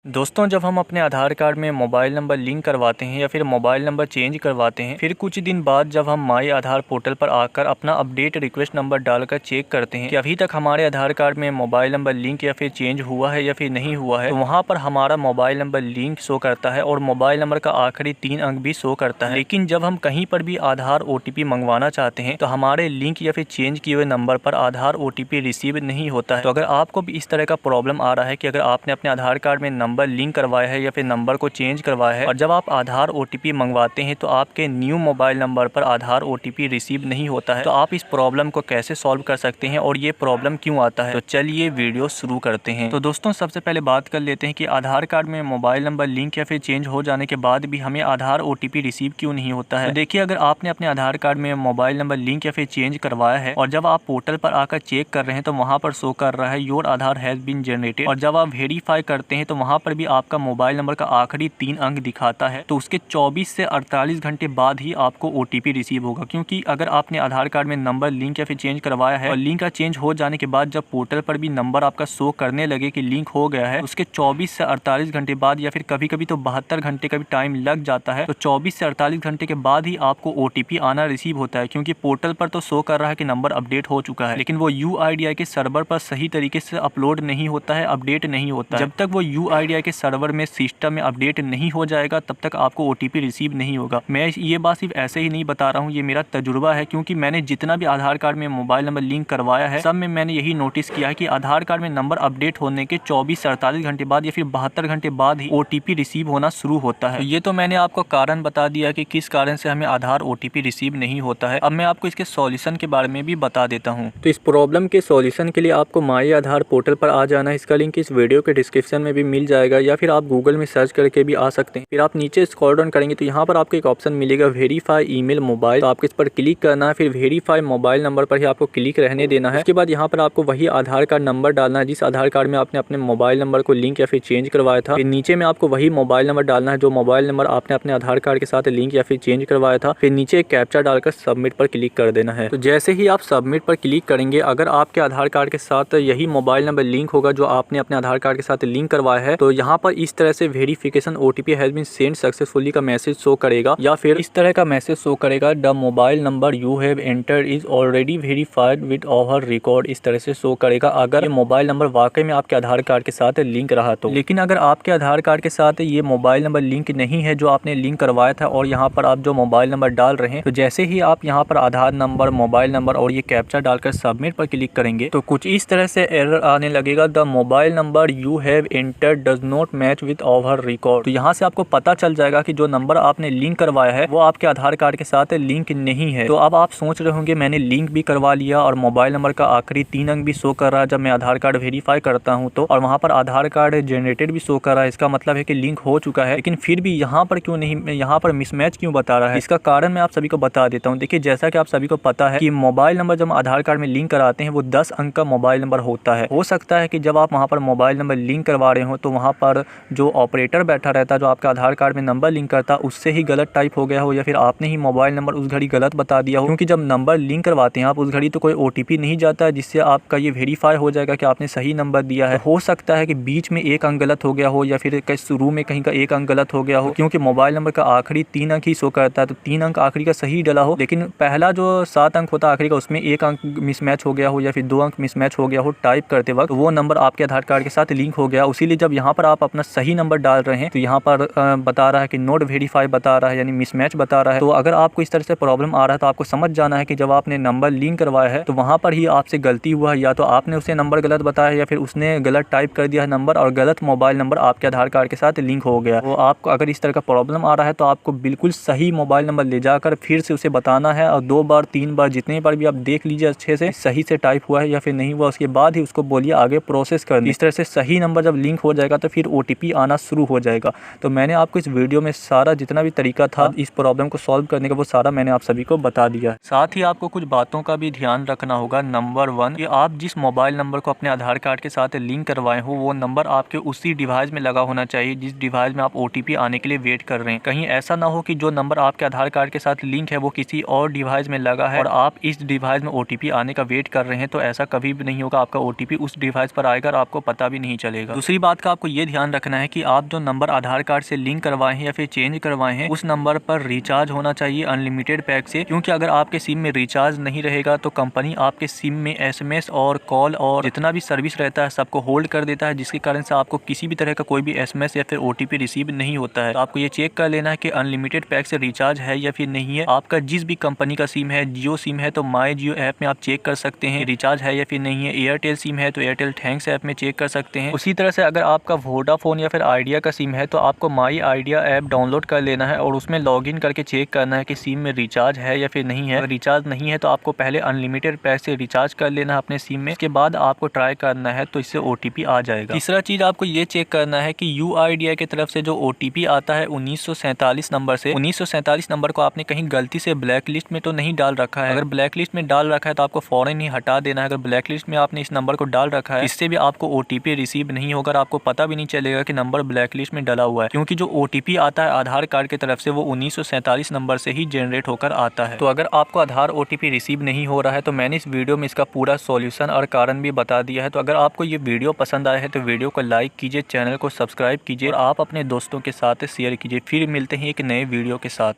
दोस्तों, जब हम अपने आधार कार्ड में मोबाइल नंबर लिंक करवाते हैं या फिर मोबाइल नंबर चेंज करवाते हैं, फिर कुछ दिन बाद जब हम माई आधार पोर्टल पर आकर अपना अपडेट रिक्वेस्ट नंबर डालकर चेक करते हैं कि अभी तक हमारे आधार कार्ड में मोबाइल नंबर लिंक या फिर चेंज हुआ है या फिर नहीं हुआ है, तो वहाँ पर हमारा मोबाइल नंबर लिंक शो करता है और मोबाइल नंबर का आखिरी 3 अंक भी शो करता है। लेकिन जब हम कहीं पर भी आधार OTP मंगवाना चाहते हैं तो हमारे लिंक या फिर चेंज किए हुए नंबर पर आधार OTP रिसीव नहीं होता है। तो अगर आपको भी इस तरह का प्रॉब्लम आ रहा है कि अगर आपने अपने आधार कार्ड में नंबर लिंक करवाया है या फिर नंबर को चेंज करवाया है और जब आप आधार OTP मंगवाते हैं तो आपके न्यू मोबाइल नंबर पर आधार OTP रिसीव नहीं होता है, तो आप इस प्रॉब्लम को कैसे सॉल्व कर सकते हैं और ये प्रॉब्लम क्यों आता है, तो चलिए वीडियो शुरू करते हैं। तो दोस्तों, सबसे पहले बात कर लेते हैं कि आधार कार्ड में मोबाइल नंबर लिंक या फिर चेंज हो जाने के बाद भी हमें आधार OTP रिसीव क्यों नहीं होता है। तो देखिए, अगर आपने अपने आधार कार्ड में मोबाइल नंबर लिंक या फिर चेंज करवाया है और जब आप पोर्टल पर आकर चेक कर रहे हैं तो वहाँ पर शो कर रहा है your Aadhaar has been generated, और जब आप वेरीफाई करते हैं तो वहाँ पर भी आपका मोबाइल नंबर का आखिरी 3 अंक दिखाता है, तो उसके 24 से 48 घंटे बाद ही आपको OTP रिसीव होगा। क्योंकि अगर आपने आधार कार्ड में नंबर लिंक या फिर चेंज करवाया है और लिंक का चेंज हो जाने के बाद जब पोर्टल पर भी नंबर आपका शो करने लगे कि लिंक हो गया है, उसके 24 से 48 घंटे बाद या फिर कभी कभी तो 72 घंटे का भी टाइम लग जाता है, तो 24 से 48 घंटे के बाद ही आपको OTP आना रिसीव होता है। क्योंकि पोर्टल पर तो शो कर रहा है कि नंबर अपडेट हो चुका है, लेकिन वो UIDAI के सर्वर पर सही तरीके से अपलोड नहीं होता है, अपडेट नहीं होता है। जब तक वो UIDAI के सर्वर में सिस्टम में अपडेट नहीं हो जाएगा तब तक आपको OTP रिसीव नहीं होगा। मैं ये बात सिर्फ ऐसे ही नहीं बता रहा हूँ, ये मेरा तजुर्बा है। क्योंकि मैंने जितना भी आधार कार्ड में मोबाइल नंबर लिंक करवाया है सब में मैंने यही नोटिस किया है कि आधार कार्ड में नंबर अपडेट होने के 24 से 48 घंटे बाद या फिर 72 घंटे बाद ही OTP रिसीव होना शुरू होता है। तो ये तो मैंने आपको कारण बता दिया कि किस कारण से हमें आधार OTP रिसीव नहीं होता है। अब मैं आपको इसके सॉल्यूशन के बारे में भी बता देता हूँ। तो इस प्रॉब्लम के सॉल्यूशन के लिए आपको माई आधार पोर्टल पर आ जाना है। इसका लिंक इस वीडियो के डिस्क्रिप्शन में भी मिल जाएगा या फिर आप गूगल में सर्च करके भी आ सकते हैं। फिर आप नीचे स्क्रॉल डाउन करेंगे तो यहाँ पर आपको एक ऑप्शन मिलेगा वेरीफाई ईमेल मोबाइल, तो आपको इस पर क्लिक करना है। फिर वेरीफाई मोबाइल नंबर पर ही आपको क्लिक रहने देना है। उसके बाद यहाँ पर आपको वही आधार कार्ड नंबर डालना है जिस आधार कार्ड में आपने अपने मोबाइल नंबर को लिंक या फिर चेंज करवाया था। फिर नीचे में आपको वही मोबाइल नंबर डालना है जो मोबाइल नंबर आपने अपने आधार कार्ड के साथ लिंक या फिर चेंज करवाया था। फिर नीचे एक कैप्चा डालकर सबमिट पर क्लिक कर देना है। तो जैसे ही आप सबमिट पर क्लिक करेंगे, अगर आपके आधार कार्ड के साथ यही मोबाइल नंबर लिंक होगा जो आपने अपने आधार कार्ड के साथ लिंक करवाया है, तो यहाँ पर इस तरह से verification OTP has been send successfully का मैसेज शो करेगा, या फिर इस तरह का मैसेज शो करेगा the mobile number you have entered is already verified with our record. इस तरह से शो करेगा अगर ये मोबाइल नंबर वाकई में आपके आधार कार्ड के साथ लिंक रहा तो। लेकिन अगर आपके आधार कार्ड के साथ ये मोबाइल नंबर लिंक नहीं है जो आपने लिंक करवाया था और यहाँ पर आप जो मोबाइल नंबर डाल रहे हैं, तो जैसे ही आप यहाँ पर आधार नंबर, मोबाइल नंबर और ये कैप्चा डालकर सबमिट पर क्लिक करेंगे तो कुछ इस तरह से एरर आने लगेगा, the mobile number you have entered does not match with our record. तो यहाँ से आपको पता चल जाएगा कि जो नंबर आपने लिंक करवाया है वो आपके आधार कार्ड के साथ लिंक नहीं है। तो अब आप सोच रहे होंगे मैंने लिंक भी करवा लिया और मोबाइल नंबर का आखिरी 3 अंक भी शो कर रहा है जब मैं आधार कार्ड वेरीफाई करता हूँ तो, और वहाँ पर आधार कार्ड जनरेटेड भी शो कर रहा है, इसका मतलब है कि लिंक हो चुका है, लेकिन फिर भी यहाँ पर क्यों नहीं, यहाँ पर मिसमैच क्यों बता रहा है? इसका कारण मैं आप सभी को बता देता हूँ। देखिए, जैसा कि आप सभी को पता है कि मोबाइल नंबर जब आधार कार्ड में लिंक कराते हैं वो 10 अंक का मोबाइल नंबर होता है। हो सकता है कि जब आप वहाँ पर मोबाइल नंबर लिंक करवा रहे हो तो वहाँ पर जो ऑपरेटर बैठा रहता है जो आपका आधार कार्ड में नंबर लिंक करता उससे ही गलत टाइप हो गया हो, या फिर आपने ही मोबाइल नंबर उस घड़ी गलत बता दिया हो। क्योंकि जब नंबर लिंक करवाते हैं आप उस घड़ी तो कोई OTP नहीं जाता है जिससे आपका ये वेरीफाई हो जाएगा कि आपने सही नंबर दिया है। हो सकता है कि बीच में 1 अंक गलत हो गया हो या फिर शुरू में कहीं का 1 अंक गलत हो गया हो, क्योंकि मोबाइल नंबर का आखिरी 3 अंक ही शो करता है, तो 3 अंक आखिरी का सही डला हो, लेकिन पहला जो 7 अंक होता है आखिरी का उसमें 1 अंक मिसमैच हो गया हो या फिर 2 अंक मिसमैच हो गया हो टाइप करते वक्त, वो नंबर आपके आधार कार्ड के साथ लिंक हो गया। इसीलिए जब यहाँ पर आप अपना सही नंबर डाल रहे हैं तो यहाँ पर बता रहा है कि नोट वेरीफाई बता रहा है, यानी मिसमैच बता रहा है। तो अगर आपको इस तरह से प्रॉब्लम आ रहा है तो आपको समझ जाना है कि जब आपने नंबर लिंक करवाया है तो वहाँ पर ही आपसे गलती हुआ है, या तो आपने उसे नंबर गलत बताया है या फिर उसने गलत टाइप कर दिया है नंबर और गलत मोबाइल नंबर आपके आधार कार्ड के साथ लिंक हो गया। तो आपको अगर इस तरह का प्रॉब्लम आ रहा है तो आपको बिल्कुल सही मोबाइल नंबर ले जाकर फिर से उसे बताना है, और 2 बार 3 बार जितने बार भी आप देख लीजिए अच्छे से सही से टाइप हुआ है या फिर नहीं हुआ, उसके बाद ही उसको बोलिए आगे प्रोसेस करनी। इस तरह से सही नंबर जब लिंक हो जाएगा तो फिर OTP आना शुरू हो जाएगा। तो मैंने आपको इस वीडियो में सारा जितना भी तरीका था इस प्रॉब्लम को सॉल्व करने का वो सारा मैंने आप सभी को बता दिया। साथ ही आपको कुछ बातों का भी ध्यान रखना होगा। नंबर 1 कि आप जिस मोबाइल नंबर को अपने आधार कार्ड के साथ लिंक करवाए हो वो नंबर आपके उसी डिवाइस में लगा होना चाहिए जिस डिवाइस में आप OTP आने के लिए वेट कर रहे हैं। कहीं ऐसा ना हो कि जो नंबर आपके आधार कार्ड के साथ लिंक है वो किसी और डिवाइस में लगा है और आप इस डिवाइस में OTP आने का वेट कर रहे हैं, तो ऐसा कभी भी नहीं होगा। आपका OTP उस डिवाइस पर आएगा और आपको पता भी नहीं चलेगा। दूसरी बात का आपको ये ध्यान रखना है कि आप जो नंबर आधार कार्ड से लिंक करवाए हैं या फिर चेंज करवाए हैं उस नंबर पर रिचार्ज होना चाहिए अनलिमिटेड पैक से, क्योंकि अगर आपके सिम में रिचार्ज नहीं रहेगा तो कंपनी आपके सिम में SMS और कॉल और जितना भी सर्विस रहता है सबको होल्ड कर देता है, जिसके कारण से आपको किसी भी तरह का कोई भी SMS या फिर OTP रिसीव नहीं होता है। तो आपको ये चेक कर लेना है कि अनलिमिटेड पैक से रिचार्ज है या फिर नहीं है। आपका जिस भी कंपनी का सिम है, जियो सिम है तो माई जियो ऐप में आप चेक कर सकते हैं रिचार्ज है या फिर नहीं है। एयरटेल सिम है तो एयरटेल थैंक्स ऐप में चेक कर सकते हैं। उसी तरह से अगर आपका वोडाफोन या फिर आइडिया का सिम है तो आपको माई आइडिया ऐप डाउनलोड कर लेना है और उसमें लॉगिन करके चेक करना है कि सिम में रिचार्ज है या फिर नहीं है। अगर रिचार्ज नहीं है तो आपको पहले अनलिमिटेड पैक से रिचार्ज कर लेना है अपने सिम में, इसके बाद आपको ट्राई करना है तो इससे OTP आ जाएगा। तीसरा चीज आपको ये चेक करना है कि UIDAI की तरफ से जो OTP आता है 1947 नंबर से, 1947 नंबर को आपने कहीं गलती से ब्लैक लिस्ट में तो नहीं डाल रखा है। अगर ब्लैक लिस्ट में डाल रखा है तो आपको फौरन ही हटा देना है। अगर ब्लैक लिस्ट में आपने इस नंबर को डाल रखा है इससे भी आपको OTP रिसीव नहीं होगा, आपको पता भी नहीं चलेगा कि नंबर ब्लैक लिस्ट में डाला हुआ है, क्योंकि जो OTP आता है आधार कार्ड की तरफ से वो 1947 नंबर से ही जनरेट होकर आता है। तो अगर आपको आधार OTP रिसीव नहीं हो रहा है तो मैंने इस वीडियो में इसका पूरा सॉल्यूशन और कारण भी बता दिया है। तो अगर आपको ये वीडियो पसंद आया है तो वीडियो को लाइक कीजिए, चैनल को सब्सक्राइब कीजिए और आप अपने दोस्तों के साथ शेयर कीजिए। फिर मिलते हैं एक नए वीडियो के साथ।